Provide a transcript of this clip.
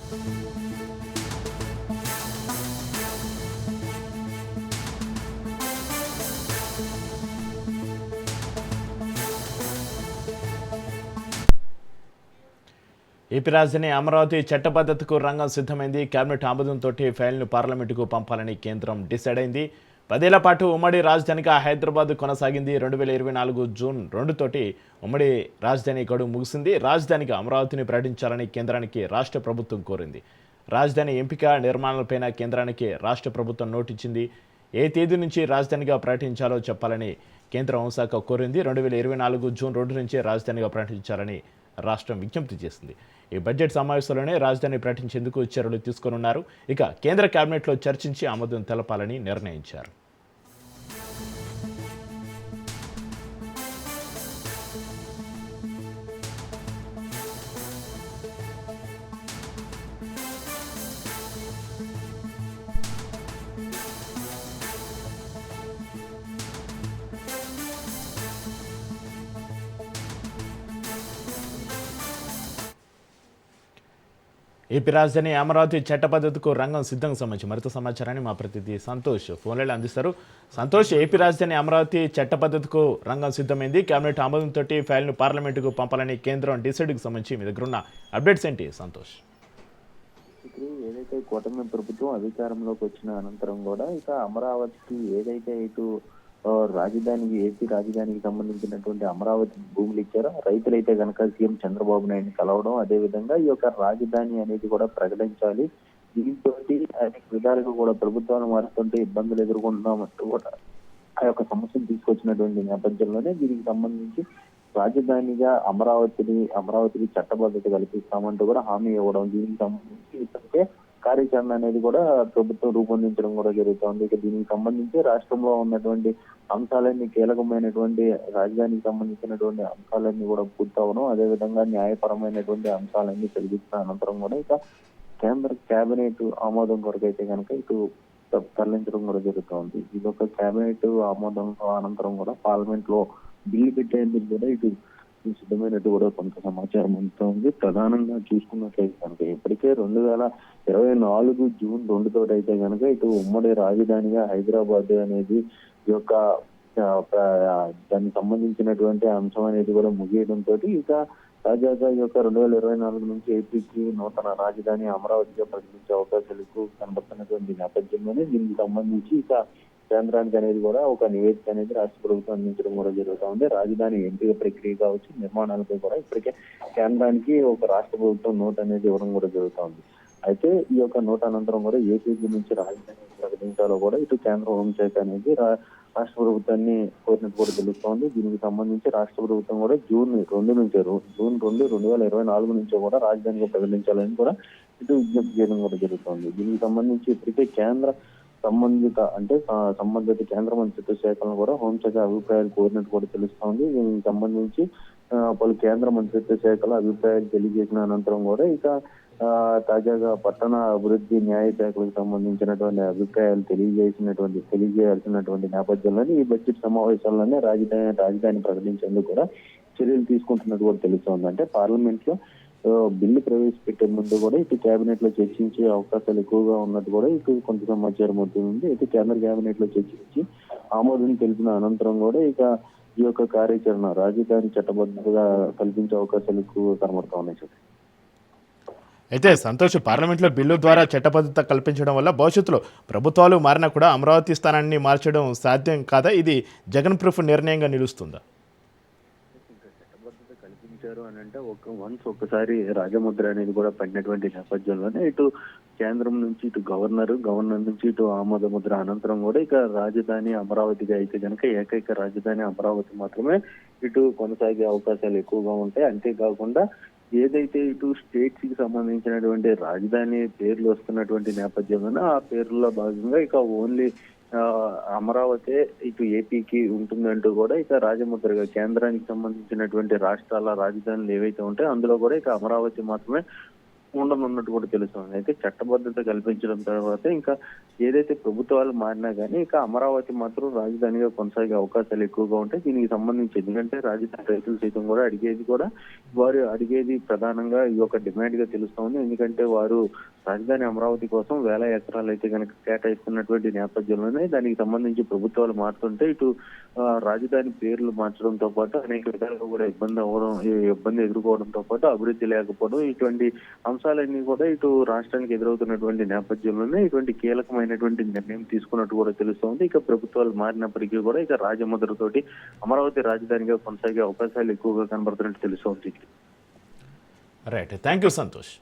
AP రాజధాని అమరావతి చట్టబద్ధతకు రంగం సిద్ధమైంది. కేబినెట్ ఆమోదంతో ఫైల్ను పార్లమెంటుకు పంపాలని కేంద్రం డిసైడ్ అయింది. 10 ఏళ్ల పాటు ఉమ్మడి రాజధానిగా హైదరాబాద్ కొనసాగింది. 2024 జూన్ 2 తోటి ఉమ్మడి రాజధాని గడువు ముగిసింది. రాజధానిగా అమరావతిని ప్రకటించాలని కేంద్రానికి రాష్ట్ర ప్రభుత్వం కోరింది. రాజధాని ఎంపిక నిర్మాణాలపైన కేంద్రానికి రాష్ట్ర ప్రభుత్వం నోటిచ్చింది. ఏ తేదీ నుంచి రాజధానిగా ప్రకటించాలో చెప్పాలని కేంద్ర హోంశాఖ కోరింది. 2024 జూన్ 2 నుంచే రాజధానిగా ప్రకటించాలని రాష్ట్రం విజ్ఞప్తి చేసింది. ఈ బడ్జెట్ సమావేశంలోనే రాజధాని ప్రకటించేందుకు చర్యలు తీసుకోనున్నారు. ఇక కేంద్ర కేబినెట్లో చర్చించి ఆమోదం తెలపాలని నిర్ణయించారు. ఏపీ రాజధాని అమరావతి చట్టబద్ధతకు రంగం సిద్ధంగా సంబంధించి మరింత సమాచారాన్ని మా ప్రతినిధి సంతోష్ ఫోన్లలో అందిస్తారు. సంతోష్, ఏపీ రాజధాని అమరావతి చట్టబద్ధతకు రంగం సిద్ధమైంది. కేబినెట్ ఆమోదంతో ఫైల్ను పార్లమెంటుకు పంపాలని కేంద్రం డిసైడ్కి సంబంధించి మీ దగ్గర ఉన్న అప్డేట్స్ ఏంటి సంతోష్? ఇప్పుడు ఏదైతే కూటమి ప్రభుత్వం అధికారంలోకి వచ్చిన అనంతరం కూడా ఇక అమరావతికి ఏదైతే ఇటు రాజధానికి ఏపీ రాజధానికి సంబంధించినటువంటి అమరావతి భూములు ఇచ్చారో రైతులైతే కనుక సీఎం చంద్రబాబు నాయుడిని కలవడం, అదే విధంగా ఈ యొక్క రాజధాని అనేది కూడా ప్రకటించాలి. దీంతో అనేక విధాలుగా కూడా ప్రభుత్వాలు మారుతుంటే ఇబ్బందులు ఎదుర్కొంటున్నామంటూ కూడా ఆ యొక్క సమస్యను తీసుకొచ్చినటువంటి నేపథ్యంలోనే దీనికి సంబంధించి రాజధానిగా అమరావతికి చట్టబద్ధత కల్పిస్తామంటూ కూడా హామీ ఇవ్వడం, దీనికి సంబంధించి ఇప్పటికే కార్యాచరణ అనేది కూడా ప్రభుత్వం రూపొందించడం కూడా జరుగుతోంది. ఇక దీనికి సంబంధించి రాష్ట్రంలో ఉన్నటువంటి అంశాలన్నీ కీలకమైనటువంటి రాజధానికి సంబంధించినటువంటి అంశాలన్నీ కూడా పూర్తవడం, అదేవిధంగా న్యాయపరమైనటువంటి అంశాలన్నీ తొలగించిన అనంతరం కూడా ఇక కేంద్ర కేబినెట్ ఆమోదం కొరకు అయితే కనుక ఇటు తరలించడం కూడా జరుగుతోంది. ఇది ఒక కేబినెట్ ఆమోదం అనంతరం కూడా పార్లమెంట్ లో బిల్లు పెట్టేందుకు కూడా ఇటు సిద్ధమైనట్టు కూడా కొంత సమాచారం అందుతోంది. ప్రధానంగా చూసుకున్నట్లయితే కనుక ఇప్పటికే 2024 జూన్ 2 తోటి అయితే కనుక ఇటు ఉమ్మడి రాజధానిగా హైదరాబాద్ అనేది ఈ యొక్క దానికి సంబంధించినటువంటి అంశం అనేది కూడా ముగియడంతో ఇక తాజాగా ఈ యొక్క 2024 నుంచి ఏపీకి నూతన రాజధాని అమరావతిగా ప్రకటించే అవకాశాలు ఎక్కువ కనబడుతున్నటువంటి నేపథ్యంలోనే దీనికి సంబంధించి ఇక కేంద్రానికి అనేది కూడా ఒక నివేదిక అనేది రాష్ట్ర ప్రభుత్వం అందించడం కూడా జరుగుతూ ఉంది. రాజధాని ఎంపిక ప్రక్రియ కావచ్చు, నిర్మాణాలపై కూడా ఇప్పటికే కేంద్రానికి ఒక రాష్ట్ర ప్రభుత్వం నోట్ అనేది ఇవ్వడం కూడా జరుగుతూ ఉంది. అయితే ఈ యొక్క నోట్ అనంతరం కూడా ఏ తేదీ నుంచి రాజధాని ప్రకటించాలో కూడా ఇటు కేంద్ర హోంశాఖ అనేది రాష్ట్ర ప్రభుత్వాన్ని కోరినట్టు కూడా తెలుస్తోంది. దీనికి సంబంధించి రాష్ట్ర ప్రభుత్వం కూడా జూన్ 2, 2024 నుంచే కూడా రాజధానిగా ప్రకటించాలని కూడా ఇటు విజ్ఞప్తి చేయడం కూడా జరుగుతోంది. దీనికి సంబంధించి ఇప్పటికే సంబంధిత కేంద్ర మంత్రిత్వ శాఖలను కూడా హోంశాఖ అభిప్రాయాలు కోరినట్టు కూడా తెలుస్తోంది. దీనికి సంబంధించి పలు కేంద్ర మంత్రిత్వ శాఖల అభిప్రాయాలు తెలియజేసిన అనంతరం కూడా ఇక తాజాగా పట్టణ అభివృద్ధి న్యాయ శాఖలకు సంబంధించినటువంటి అభిప్రాయాలు తెలియజేయాల్సినటువంటి నేపథ్యంలోనే ఈ బడ్జెట్ సమావేశాల్లోనే రాజధాని ప్రకటించేందుకు కూడా చర్యలు తీసుకుంటున్నట్టు కూడా తెలుస్తోంది. అంటే పార్లమెంట్ లో బిల్లు ప్రవేశపెట్టే ముందు కూడా ఇటు కేబినెట్ లో చర్చించే అవకాశాలు ఎక్కువగా ఉన్నట్టు కూడా ఇటు కొంత సమాచారం అవుతుంది. అయితే కేంద్ర కేబినెట్ లో చర్చించి ఆమోదం తెలిపిన అనంతరం కూడా ఇక ఈ యొక్క కార్యాచరణ రాజధాని చట్టబద్ధతగా కల్పించే అవకాశాలు ఎక్కువ కనబడతా ఉన్నాయి. అయితే సంతోష్, పార్లమెంట్లో బిల్లు ద్వారా చట్టబద్ధత కల్పించడం వల్ల భవిష్యత్తులో ప్రభుత్వాలు మారినా కూడా అమరావతి స్థానాన్ని మార్చడం సాధ్యం కాదా? ఇది జగన్ ప్రూఫ్ నిర్ణయంగా నిలుస్తుందా? చట్టబద్ధత కల్పించారు అని అంటే ఒక్కసారి రాజముద్ర అనేది కూడా పడినటువంటి నేపథ్యంలోనే ఇటు కేంద్రం నుంచి ఇటు గవర్నర్ నుంచి ఇటు ఆమోద ముద్ర అనంతరం కూడా ఇక రాజధాని అమరావతిగా అయితే కనుక ఏకైక రాజధాని అమరావతి మాత్రమే ఇటు కొనసాగే అవకాశాలు ఎక్కువగా ఉంటాయి. అంతేకాకుండా ఏదైతే ఇటు స్టేట్స్ కి సంబంధించినటువంటి రాజధాని పేర్లు వస్తున్నటువంటి నేపథ్యంలోనే ఆ పేర్లలో భాగంగా ఇక ఓన్లీ అమరావతి ఇటు ఏపీకి ఉంటుందంటూ కూడా ఇక రాజముద్రగా కేంద్రానికి సంబంధించినటువంటి రాష్ట్రాల రాజధానులు ఏవైతే ఉంటాయో అందులో కూడా ఇక అమరావతి మాత్రమే ఉండనున్నట్టు కూడా తెలుస్తుంది. అయితే చట్టబద్ధత కల్పించడం తర్వాత ఇంకా ఏదైతే ప్రభుత్వాలు మారినా కానీ ఇక అమరావతి మాత్రం రాజధానిగా కొనసాగే అవకాశాలు ఎక్కువగా ఉంటాయి. దీనికి సంబంధించి ఎందుకంటే రాజధాని రైతులు సైతం కూడా వారు అడిగేది ప్రధానంగా ఈ యొక్క డిమాండ్ గా తెలుస్తోంది. ఎందుకంటే వారు రాజధాని అమరావతి కోసం వేల ఎకరాలు అయితే కనుక కేటాయిస్తున్నటువంటి నేపథ్యంలోనే దానికి సంబంధించి ప్రభుత్వాలు మారుతుంటే ఇటు రాజధాని పేర్లు మార్చడంతో పాటు అనేక విధాలుగా కూడా ఇబ్బంది ఎదుర్కోవడంతో పాటు అభివృద్ధి లేకపోవడం ఇటువంటి అంశాలన్నీ కూడా ఇటు రాష్ట్రానికి ఎదురవుతున్నటువంటి నేపథ్యంలోనే ఇటువంటి కీలకమైనటువంటి నిర్ణయం తీసుకున్నట్టు కూడా తెలుస్తోంది. ఇక ప్రభుత్వాలు మారినప్పటికీ కూడా ఇక రాజముద్రతోటి అమరావతి రాజధానిగా కొనసాగే అవకాశాలు ఎక్కువగా కనబడుతున్నట్టు తెలుస్తోంది. Right, thank you Santosh.